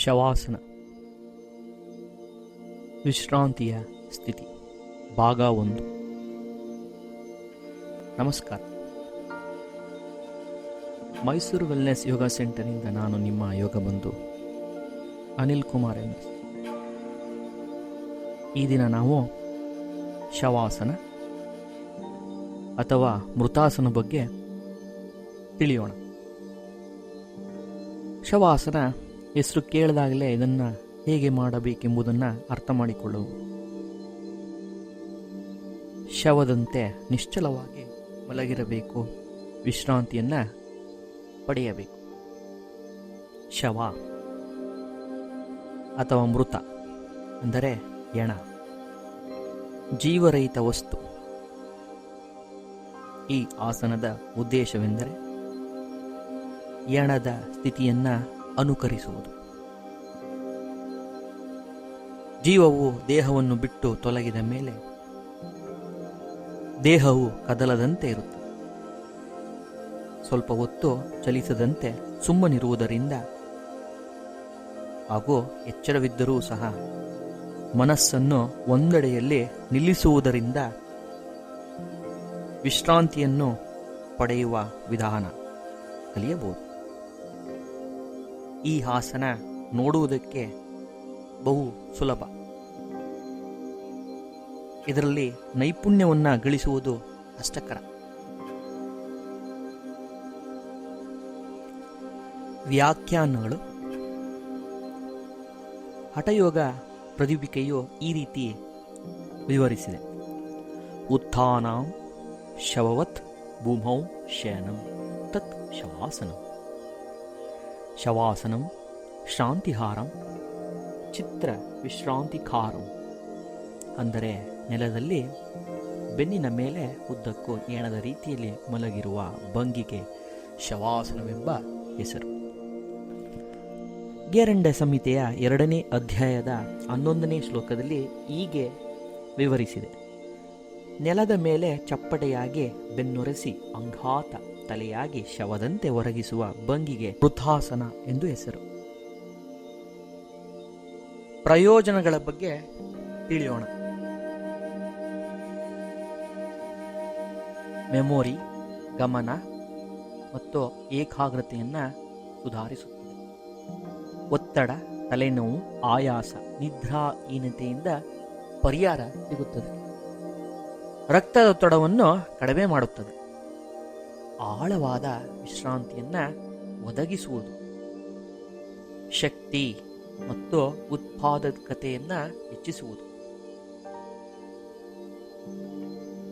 ಶವಾಸನ ವಿಶ್ರಾಂತಿಯ ಸ್ಥಿತಿ ಭಾಗ 1. ನಮಸ್ಕಾರ. ಮೈಸೂರು ವೆಲ್ನೆಸ್ ಯೋಗ ಸೆಂಟರ್ನಿಂದ ನಾನು ನಿಮ್ಮ ಯೋಗ ಬಂಧು ಅನಿಲ್ ಕುಮಾರ್ MS. ಈ ದಿನ ನಾವು ಶವಾಸನ ಅಥವಾ ಮೃತಾಸನ ಬಗ್ಗೆ ತಿಳಿಯೋಣ. ಶವಾಸನ ಹೆಸರು ಕೇಳಿದಾಗಲೇ ಇದನ್ನು ಹೇಗೆ ಮಾಡಬೇಕೆಂಬುದನ್ನು ಅರ್ಥ ಮಾಡಿಕೊಳ್ಳುವುದು. ಶವದಂತೆ ನಿಶ್ಚಲವಾಗಿ ಮಲಗಿರಬೇಕು, ವಿಶ್ರಾಂತಿಯನ್ನು ಪಡೆಯಬೇಕು. ಶವ ಅಥವಾ ಮೃತ ಅಂದರೆ ಎಣ, ಜೀವರಹಿತ ವಸ್ತು. ಈ ಆಸನದ ಉದ್ದೇಶವೆಂದರೆ ಎಣದ ಸ್ಥಿತಿಯನ್ನು ಅನುಕರಿಸುವುದು. ಜೀವವು ದೇಹವನ್ನು ಬಿಟ್ಟು ತೊಲಗಿದ ಮೇಲೆ ದೇಹವು ಕದಲದಂತೆ ಇರುತ್ತದೆ. ಸ್ವಲ್ಪ ಹೊತ್ತು ಚಲಿಸದಂತೆ ಸುಮ್ಮನಿರುವುದರಿಂದ ಹಾಗೂ ಎಚ್ಚರವಿದ್ದರೂ ಸಹ ಮನಸ್ಸನ್ನು ಒಂದೆಡೆಯಲ್ಲಿ ನಿಲ್ಲಿಸುವುದರಿಂದ ವಿಶ್ರಾಂತಿಯನ್ನು ಪಡೆಯುವ ವಿಧಾನ ಕಲಿಯಬಹುದು. ಈ ಆಸನ ನೋಡುವುದಕ್ಕೆ ಬಹು ಸುಲಭ. ಇದರಲ್ಲಿ ನೈಪುಣ್ಯವನ್ನು ಗಳಿಸುವುದು ಕಷ್ಟಕರ. ವ್ಯಾಖ್ಯಾನಗಳು. ಹಠಯೋಗ ಪ್ರದೀಪಿಕೆಯು ಈ ರೀತಿ ವಿವರಿಸಿದೆ: ಉತ್ಥಾನಂ ಶವವತ್ ಭೂಮೌ ಶಯನಂ ತತ್ ಶವಾಸನಂ. ಶವಾಸನಂ ಶಾಂತಿಹಾರಂ ಚಿತ್ರ ವಿಶ್ರಾಂತಿಕಾರಂ. ಅಂದರೆ ನೆಲದಲ್ಲಿ ಬೆನ್ನಿನ ಮೇಲೆ ಉದ್ದಕ್ಕೂ ಏಣದ ರೀತಿಯಲ್ಲಿ ಮಲಗಿರುವ ಭಂಗಿಗೆ ಶವಾಸನವೆಂಬ ಹೆಸರು. ಗೇರಂಡ ಸಂಹಿತೆಯ 2ನೇ ಅಧ್ಯಾಯದ 11ನೇ ಶ್ಲೋಕದಲ್ಲಿ ಹೀಗೆ ವಿವರಿಸಿದೆ: ನೆಲದ ಮೇಲೆ ಚಪ್ಪಟೆಯಾಗಿ ಬೆನ್ನೊರೆಸಿ ಅಂಗಾತ ತಲೆಯಾಗಿ ಶವದಂತೆ ಒರಗಿಸುವ ಭಂಗಿಗೆ ಮೃತಾಸನ ಎಂದು ಹೆಸರು. ಪ್ರಯೋಜನಗಳ ಬಗ್ಗೆ ತಿಳಿಯೋಣ. ಮೆಮೊರಿ, ಗಮನ ಮತ್ತು ಏಕಾಗ್ರತೆಯನ್ನು ಸುಧಾರಿಸುತ್ತದೆ. ಒತ್ತಡ, ತಲೆನೋವು, ಆಯಾಸ, ನಿದ್ರಾಹೀನತೆಯಿಂದ ಪರಿಹಾರ ಸಿಗುತ್ತದೆ. ರಕ್ತದೊತ್ತಡವನ್ನು ಕಡಿಮೆ ಮಾಡುತ್ತದೆ. ಆಳವಾದ ವಿಶ್ರಾಂತಿಯನ್ನು ಒದಗಿಸುವುದು. ಶಕ್ತಿ ಮತ್ತು ಉತ್ಪಾದಕತೆಯನ್ನು ಹೆಚ್ಚಿಸುವುದು.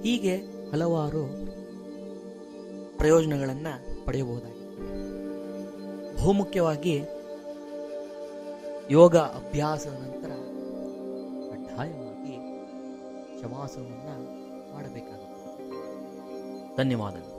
ಹೀಗೆ ಹಲವಾರು ಪ್ರಯೋಜನಗಳನ್ನು ಪಡೆಯಬಹುದಾಗಿದೆ. ಬಹುಮುಖ್ಯವಾಗಿ ಯೋಗ ಅಭ್ಯಾಸದ ನಂತರ ಕಡ್ಡಾಯವಾಗಿ ಶವಾಸನವನ್ನು ಮಾಡಬೇಕಾಗುತ್ತದೆ. ಧನ್ಯವಾದಗಳು.